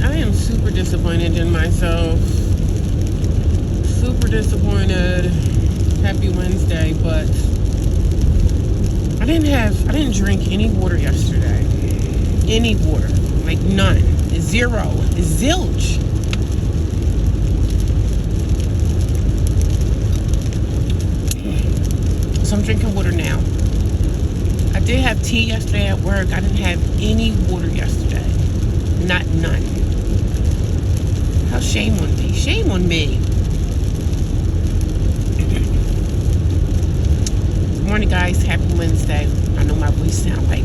I am super disappointed in myself. Super disappointed. Happy Wednesday, but I didn't drink any water yesterday. Any water. Like none. Zero. Zilch. So I'm drinking water now. I did have tea yesterday at work. I didn't have any water yesterday. Not none. How shame on me. Shame on me. Good morning, guys. Happy Wednesday. I know my voice sounds like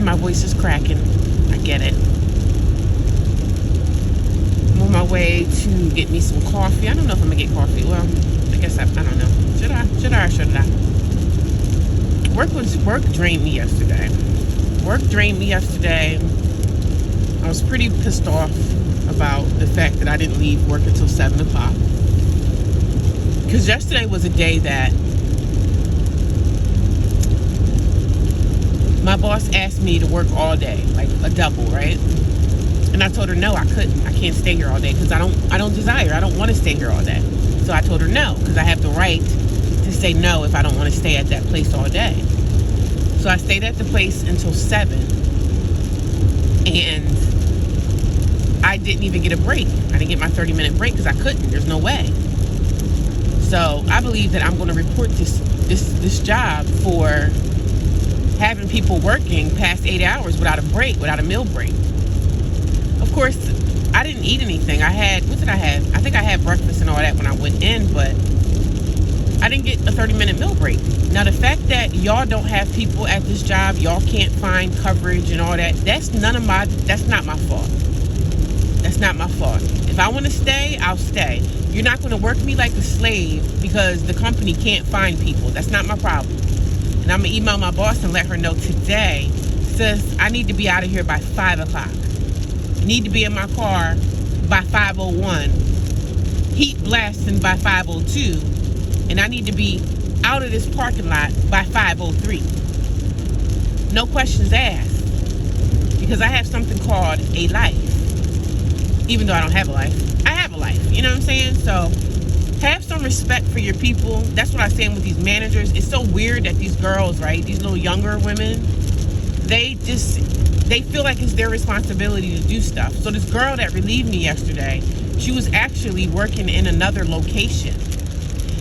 my voice is cracking. I get it. I'm on my way to get me some coffee. I don't know if I'm gonna get coffee. Well, I guess I don't know. Should I or shouldn't I? Work drained me yesterday. I was pretty pissed off about the fact that I didn't leave work until 7 o'clock. Because yesterday was a day that my boss asked me to work all day, like a double, right? And I told her no, I couldn't. I can't stay here all day because I don't want to stay here all day. So I told her no, because I have the right to say no if I don't want to stay at that place all day. So I stayed at the place until 7, and I didn't even get a break. I didn't get my 30-minute break because I couldn't. There's no way. So I believe that I'm going to report this job for having people working past 8 hours without a break, without a meal break. Of course, I didn't eat anything. What did I have? I think I had breakfast and all that when I went in, but I didn't get a 30-minute meal break. Now, the fact that y'all don't have people at this job, y'all can't find coverage and all that, that's not my fault. That's not my fault. If I want to stay, I'll stay. You're not going to work me like a slave because the company can't find people. That's not my problem. And I'm going to email my boss and let her know today, sis, I need to be out of here by 5 o'clock. I need to be in my car by 5:01. Heat blasting by 5:02. And I need to be out of this parking lot by 5:03. No questions asked. Because I have something called a life. Even though I don't have a life. I have a life. You know what I'm saying? So have some respect for your people. That's what I'm saying with these managers. It's so weird that these girls, right? These little younger women, they feel like it's their responsibility to do stuff. So this girl that relieved me yesterday, she was actually working in another location.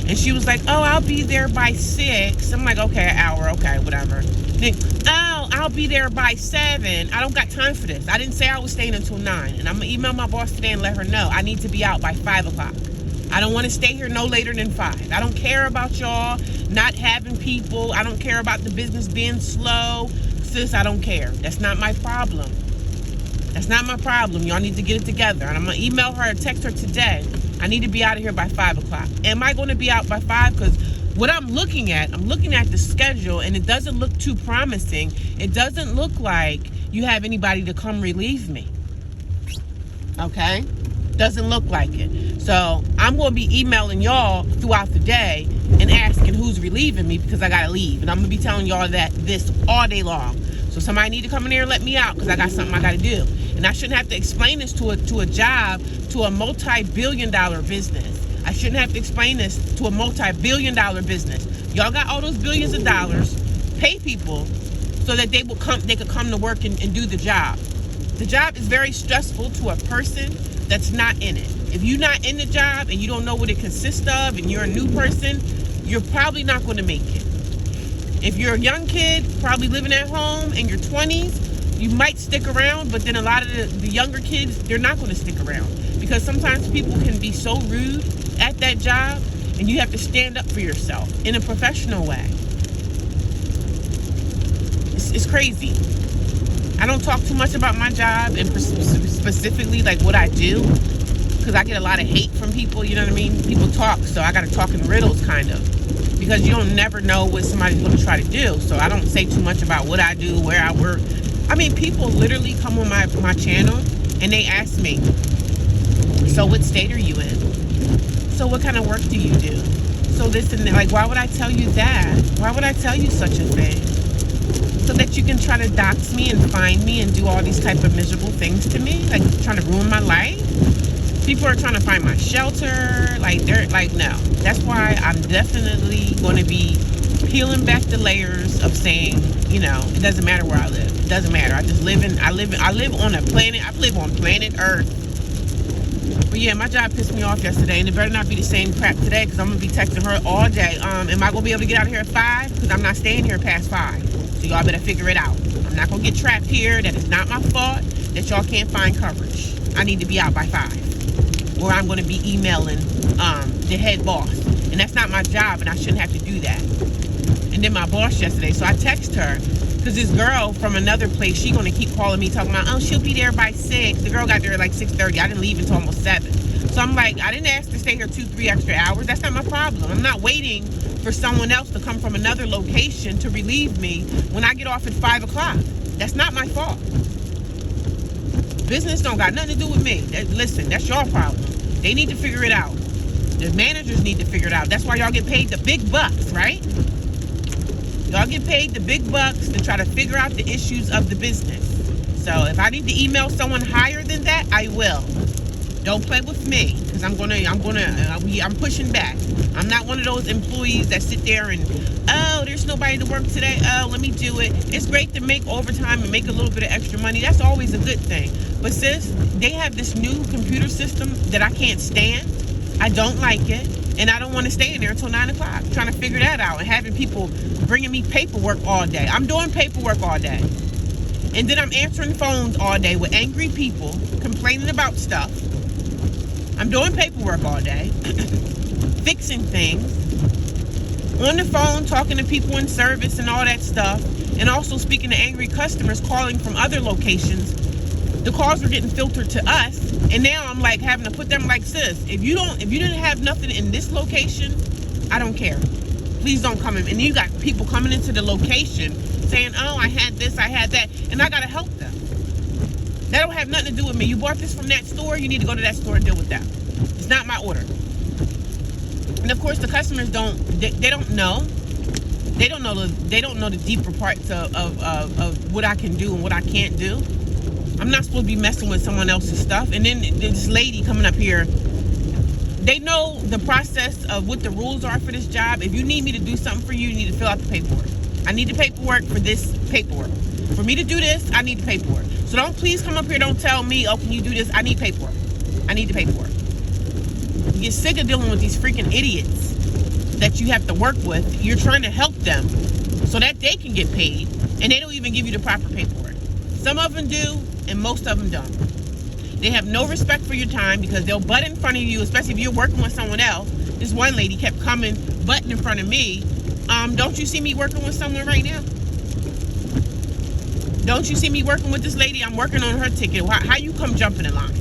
And she was like, oh, I'll be there by 6. I'm like, okay, an hour, okay, whatever. Then, oh, I'll be there by 7. I don't got time for this. I didn't say I was staying until 9. And I'm going to email my boss today and let her know I need to be out by 5 o'clock. I don't want to stay here no later than 5. I don't care about y'all not having people. I don't care about the business being slow. Sis, I don't care. That's not my problem. That's not my problem. Y'all need to get it together. And I'm going to email her or text her today. I need to be out of here by 5 o'clock. Am I going to be out by 5? Because what I'm looking at the schedule, and it doesn't look too promising. It doesn't look like you have anybody to come relieve me. Okay? Doesn't look like it. So I'm going to be emailing y'all throughout the day and asking who's relieving me because I got to leave. And I'm going to be telling y'all this all day long. So somebody need to come in here and let me out because I got something I got to do. And I shouldn't have to explain this to a job, to a multi-billion-dollar business. I shouldn't have to explain this to a multi-billion-dollar business. Y'all got all those billions of dollars. Pay people so that they could come to work and do the job. The job is very stressful to a person that's not in it. If you're not in the job and you don't know what it consists of and you're a new person, you're probably not going to make it. If you're a young kid, probably living at home in your 20s, you might stick around, but then a lot of the younger kids, they're not going to stick around. Because sometimes people can be so rude at that job, and you have to stand up for yourself in a professional way. It's crazy. I don't talk too much about my job and specifically like what I do, because I get a lot of hate from people, you know what I mean? People talk, so I got to talk in riddles kind of, because you don't never know what somebody's going to try to do. So I don't say too much about what I do, where I work. I mean, people literally come on my channel and they ask me, so what state are you in? So what kind of work do you do? So this and that. Like, why would I tell you that? Why would I tell you such a thing? so that you can try to dox me and find me and do all these type of miserable things to me, like trying to ruin my life. People are trying to find my shelter. Like, they're like, no. That's why I'm definitely going to be peeling back the layers of saying, you know, it doesn't matter where I live. It doesn't matter. I live on a planet. I live on planet Earth. But yeah, my job pissed me off yesterday, and it better not be the same crap today, because I'm going to be texting her all day. Am I going to be able to get out of here at 5? Because I'm not staying here past 5. So y'all better figure it out. I'm not going to get trapped here. That is not my fault that y'all can't find coverage. I need to be out by 5. Or I'm going to be emailing the head boss. And that's not my job, and I shouldn't have to do that. And then my boss yesterday, so I text her, because this girl from another place, she going to keep calling me, talking about, oh, she'll be there by 6. The girl got there at like 6:30. I didn't leave until almost 7. So I'm like, I didn't ask to stay here 2-3 extra hours. That's not my problem. I'm not waiting for someone else to come from another location to relieve me when I get off at 5 o'clock. That's not my fault. Business don't got nothing to do with me. Listen, that's your problem. They need to figure it out. The managers need to figure it out. That's why y'all get paid the big bucks, right? Y'all get paid the big bucks to try to figure out the issues of the business. So if I need to email someone higher than that, I will. Don't play with me, because I'm pushing back. I'm not one of those employees that sit there and, oh, there's nobody to work today. Oh, let me do it. It's great to make overtime and make a little bit of extra money. That's always a good thing. But sis, they have this new computer system that I can't stand. I don't like it. And I don't want to stay in there until 9 o'clock, trying to figure that out, and having people bringing me paperwork all day. I'm doing paperwork all day. And then I'm answering phones all day with angry people complaining about stuff. I'm doing paperwork all day, fixing things, on the phone, talking to people in service and all that stuff, and also speaking to angry customers calling from other locations. The calls were getting filtered to us, and now I'm like having to put them like, sis, if you didn't have nothing in this location, I don't care. Please don't come in. And you got people coming into the location saying, oh, I had this, I had that, and I gotta help them. That don't have nothing to do with me. You bought this from that store, you need to go to that store and deal with that. It's not my order. And of course the customers don't know. They don't know the deeper parts of what I can do and what I can't do. I'm not supposed to be messing with someone else's stuff. And then this lady coming up here, they know the process of what the rules are for this job. If you need me to do something for you, you need to fill out the paperwork. I need the paperwork for this paperwork. For me to do this, I need the paperwork. So don't please come up here, don't tell me, oh, can you do this? I need paperwork. I need the paperwork. You get sick of dealing with these freaking idiots that you have to work with. You're trying to help them so that they can get paid, and they don't even give you the proper paperwork. Some of them do, and most of them don't. They have no respect for your time, because they'll butt in front of you, especially if you're working with someone else. This one lady kept coming, butting in front of me. Don't you see me working with someone right now? Don't you see me working with this lady? I'm working on her ticket. How you come jumping in line?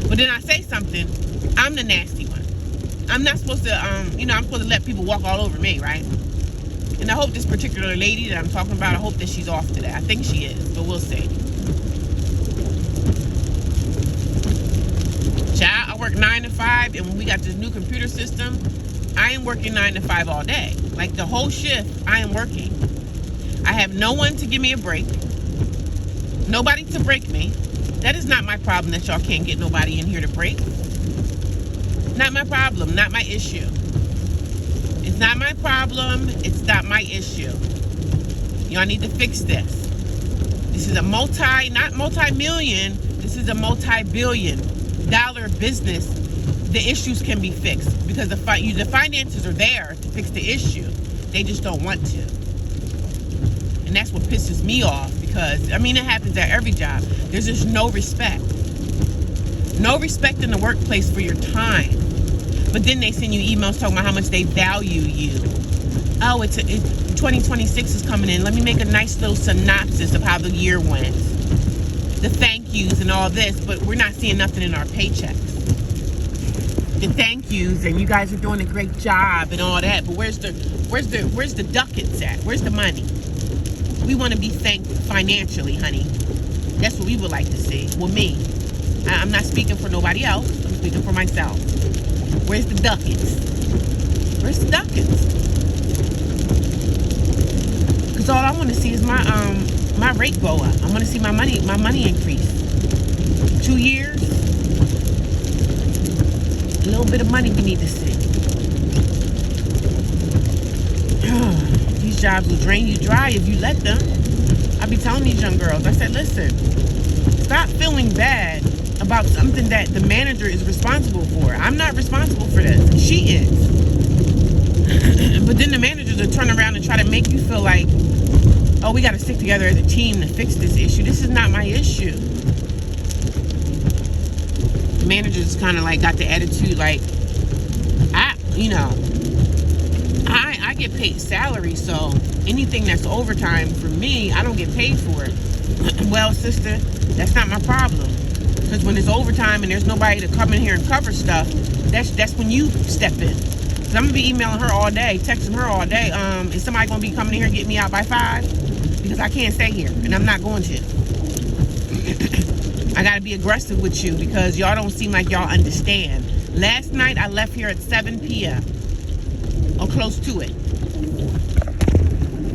But then I say something, I'm the nasty one. I'm not supposed to, I'm supposed to let people walk all over me, right? And I hope this particular lady that I'm talking about, I hope that she's off today. I think she is, but we'll see. Child, I work 9 to 5, and when we got this new computer system, I am working 9 to 5 all day. Like the whole shift, I am working. I have no one to give me a break. Nobody to break me. That is not my problem that y'all can't get nobody in here to break. Not my problem, not my issue. It's not my problem, it's not my issue. Y'all need to fix this. This is a not multi-million, this is a multi-billion dollar business. The issues can be fixed because the finances are there to fix the issue. They just don't want to. And that's what pisses me off, because, it happens at every job. There's just no respect. No respect in the workplace for your time. But then they send you emails talking about how much they value you. Oh, 2026 is coming in. Let me make a nice little synopsis of how the year went. The thank yous and all this, but we're not seeing nothing in our paychecks. The thank yous and you guys are doing a great job and all that, but where's the ducats at? Where's the money? We want to be thanked financially, honey. That's what we would like to see. Well, me. I'm not speaking for nobody else. I'm speaking for myself. Where's the ducats? Where's the ducats? Because Because all I want to see is my rate go up. I want to see my money increase. 2 years, a little bit of money we need to see. These jobs will drain you dry if you let them. I be telling these young girls, I said, listen, stop feeling bad about something that the manager is responsible for. I'm not responsible for this. She is. But then the managers will turn around and try to make you feel like, oh, we got to stick together as a team to fix this issue. This is not my issue. The managers kind of like got the attitude like, I get paid salary, so anything that's overtime for me, I don't get paid for it. Well, sister, that's not my problem. Because when it's overtime and there's nobody to come in here and cover stuff, that's when you step in. Because I'm going to be emailing her all day, texting her all day. Is somebody going to be coming in here and get me out by 5? Because I can't stay here, and I'm not going to. I got to be aggressive with you because y'all don't seem like y'all understand. Last night, I left here at 7 p.m. or close to it.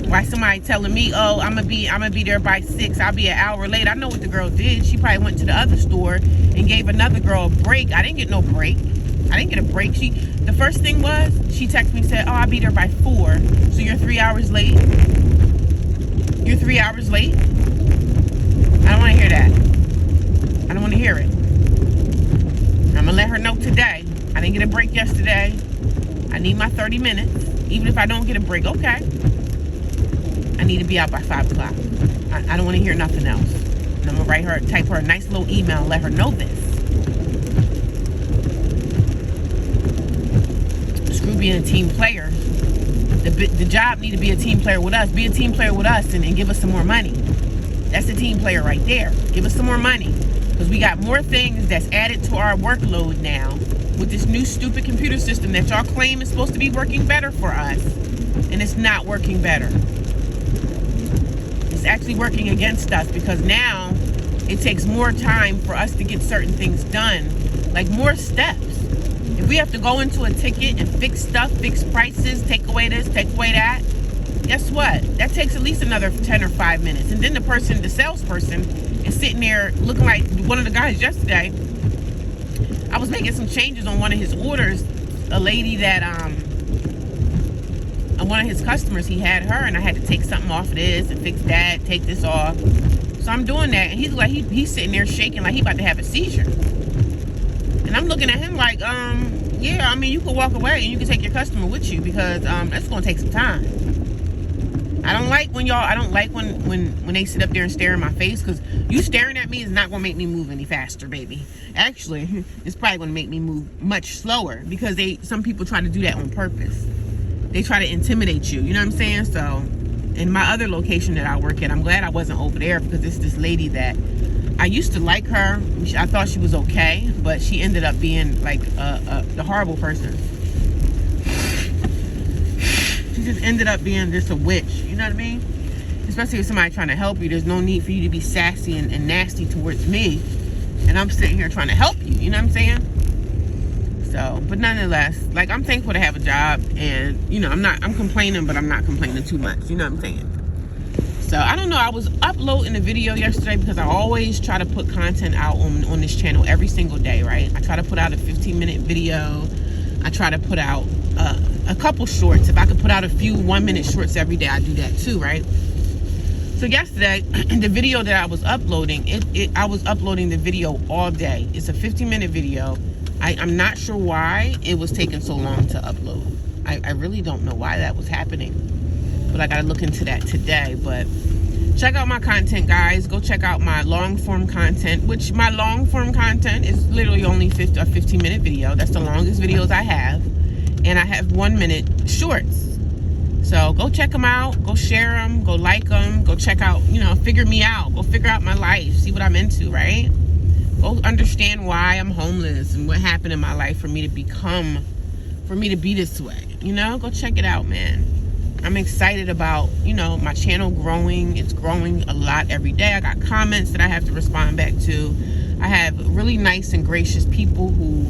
Why somebody telling me, oh, I'm gonna be there by 6, I'll be an hour late. I know what the girl did. She probably went to the other store and gave another girl a break. I didn't get no break. I didn't get a break. The first thing was, she texted me, said, oh, I'll be there by 4. So you're 3 hours late? You're 3 hours late? I don't want to hear that. I don't want to hear it. I'm gonna let her know today. I didn't get a break yesterday. I need my 30 minutes. Even if I don't get a break, okay. I need to be out by 5 o'clock. I don't want to hear nothing else. And I'm going to type her a nice little email and let her know this. Screw being a team player. The job need to be a team player with us. Be a team player with us and give us some more money. That's a team player right there. Give us some more money. Because we got more things that's added to our workload now with this new stupid computer system that y'all claim is supposed to be working better for us. And it's not working better. It's actually working against us because now it takes more time for us to get certain things done, like more steps. If we have to go into a ticket and fix stuff, fix prices, take away this, take away that, guess what? That takes at least another 10 or 5 minutes. And then the salesperson is sitting there looking like one of the guys yesterday. I was making some changes on one of his orders. A lady that, one of his customers, he had her, and I had to take something off of this and fix that, take this off. So I'm doing that, and he's like, he's sitting there shaking like he about to have a seizure. And I'm looking at him like, yeah, I mean, you can walk away and you can take your customer with you because that's gonna take some time. I don't like when they sit up there and stare in my face, because you staring at me is not gonna make me move any faster, baby. Actually, it's probably gonna make me move much slower because some people try to do that on purpose. They try to intimidate you, you know what I'm saying? So, in my other location that I work at, I'm glad I wasn't over there because it's this lady that I used to like her. I thought she was okay, but she ended up being like the horrible person. She just ended up being just a witch, you know what I mean? Especially if somebody trying to help you, there's no need for you to be sassy and nasty towards me. And I'm sitting here trying to help you, you know what I'm saying? So, but nonetheless, like, I'm thankful to have a job, and, you know, I'm complaining, but I'm not complaining too much, you know what I'm saying? So, I don't know, I was uploading a video yesterday because I always try to put content out on this channel every single day, right? I try to put out a 15-minute video. I try to put out a couple shorts. If I could put out a few 1-minute shorts every day, I do that too, right? So yesterday, the video that I was uploading, I was uploading the video all day. It's a 15-minute video. I'm not sure why it was taking so long to upload. I really don't know why that was happening. But I gotta look into that today. But check out my content, guys. Go check out my long-form content, which my long-form content is literally only a 15-minute video. That's the longest videos I have. And I have 1-minute shorts. So go check them out. Go share them. Go like them. Go check out, you know, figure me out. Go figure out my life. See what I'm into, right? Go understand why I'm homeless and what happened in my life for me to be this way. You know, go check it out, man. I'm excited about, you know, my channel growing. It's growing a lot every day. I got comments that I have to respond back to. I have really nice and gracious people who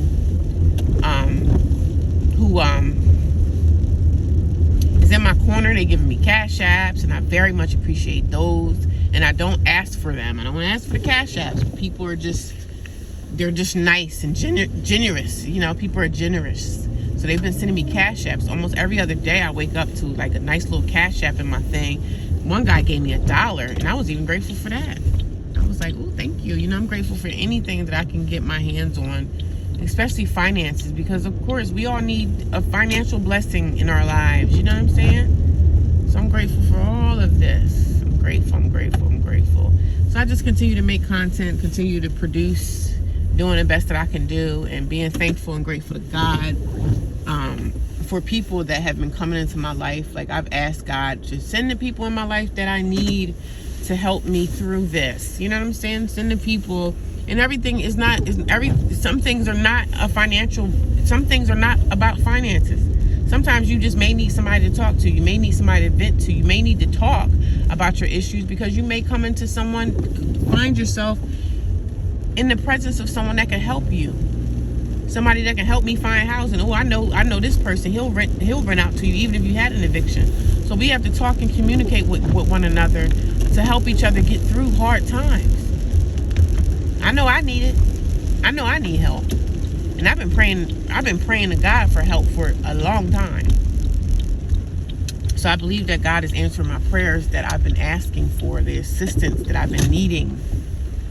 is in my corner. They giving me cash apps, and I very much appreciate those. And I don't ask for them. I don't want to ask for the cash apps. People are just, they're just nice and generous. You know, people are generous. So they've been sending me cash apps almost every other day. I wake up to like a nice little cash app in my thing. One guy gave me $1, and I was even grateful for that. I was like, oh, thank you. You know, I'm grateful for anything that I can get my hands on, especially finances, because of course we all need a financial blessing in our lives. You know what I'm saying? So I'm grateful for all of this. I'm grateful. So I just continue to make content, continue to produce, doing the best that I can do, and being thankful and grateful to God for people that have been coming into my life. Like, I've asked God to send the people in my life that I need to help me through this. You know what I'm saying? Send the people, and everything is not, some things are not some things are not about finances. Sometimes you just may need somebody to talk to. You may need somebody to vent to. You may need to talk about your issues, because you may find yourself in the presence of someone that can help you. Somebody that can help me find housing. Oh, I know this person. He'll rent out to you even if you had an eviction. So we have to talk and communicate with one another to help each other get through hard times. I know I need it. I know I need help. And I've been praying to God for help for a long time. So I believe that God is answering my prayers that I've been asking for, the assistance that I've been needing.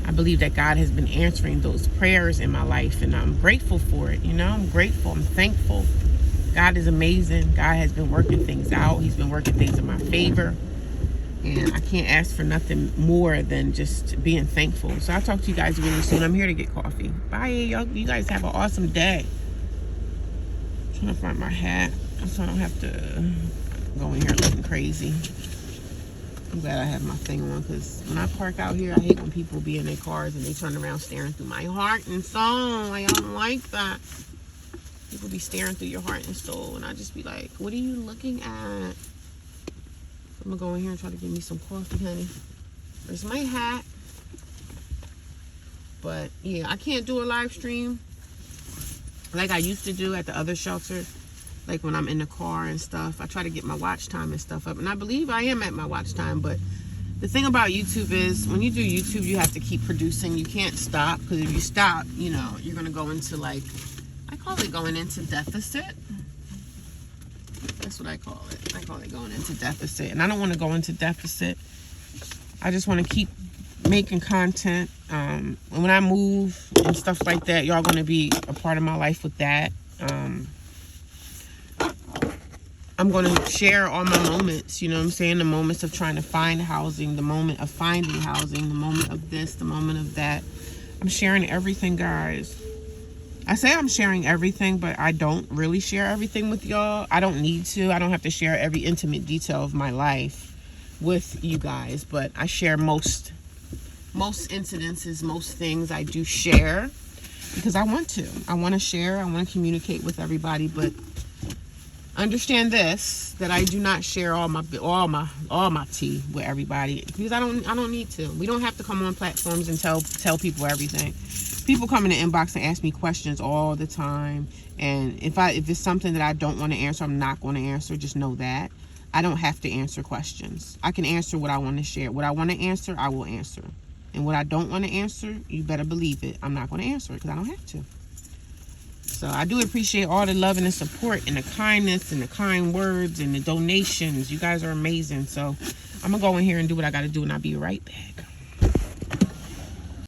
I believe that God has been answering those prayers in my life, and I'm grateful for it. You know, I'm grateful. I'm thankful. God is amazing. God has been working things out. He's been working things in my favor. And I can't ask for nothing more than just being thankful. So I'll talk to you guys really soon. I'm here to get coffee. Bye, y'all. You guys have an awesome day. I'm trying to find my hat so I don't have to go in here looking crazy. I'm glad I have my thing on, because when I park out here, I hate when people be in their cars and they turn around staring through my heart and soul. I don't like that. People be staring through your heart and soul, and I just be like, what are you looking at? I'm gonna go in here and try to get me some coffee, honey. There's my hat. But yeah, I can't do a live stream like I used to do at the other shelter. Like when I'm in the car and stuff, I try to get my watch time and stuff up, and I believe I am at my watch time. But the thing about YouTube is, when you do YouTube, you have to keep producing. You can't stop, because if you stop, you know, you're gonna go into, like, I call it going into deficit. That's what I call it. I call it going into deficit, and I don't want to go into deficit. I just want to keep making content. And when I move and stuff like that, y'all gonna be a part of my life with that. I'm going to share all my moments, you know what I'm saying? The moments of trying to find housing, the moment of finding housing, the moment of this, the moment of that. I'm sharing everything, guys. I say I'm sharing everything, but I don't really share everything with y'all. I don't need to. I don't have to share every intimate detail of my life with you guys, but I share most incidences, most things I do share, because I want to. I want to share. I want to communicate with everybody, but understand this, that I do not share all my tea with everybody, because I don't need to. We don't have to come on platforms and tell people everything. People come in the inbox and ask me questions all the time, and if it's something that I don't want to answer, I'm not going to answer. Just know that I don't have to answer questions. I can answer what I want to share. What I want to answer, I will answer, and what I don't want to answer, you better believe it, I'm not going to answer it, because I don't have to. So I do appreciate all the love and the support and the kindness and the kind words and the donations. You guys are amazing. So I'm going to go in here and do what I got to do, and I'll be right back.